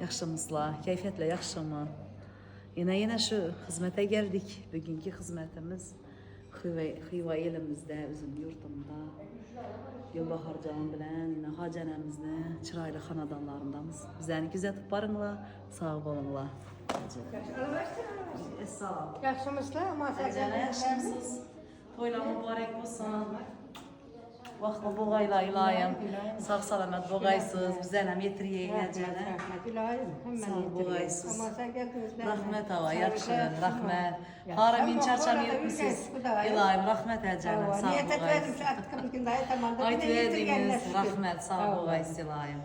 Yaxşımızla, keyfiyyətlə yaxşımı? Yine şu hizmete geldik. Bugünkü hizmetimiz Xiva elimizde, bizim yurtumda. Gülbahar canım bilen, yine hacenemizde, çıraylı xanadanlarındamız. Bizəni güzətib barınla, sağ olunla. Sağ ol. Yaxşımızla, ama Əcələ yaxşımısınız. Toyla mübarək olsun. Vaxtla boğayla ilayım. Sağ salamat boğaysız. Bizənəm yetiriyək əcələ. Rahmet ilayim. Sağ ol boğaysız. Ama sen gəldiniz. Rahmet hava, yaxşı, rahmet. Hara min çarçam yetmişsiniz. İlayim, rahmet əcələ. Sağ ol Niyet etmedim boğaysız. şu artık mümkün daha tamam. Ayt verdiniz, rahmet, sağ ol boğaysız ilayim.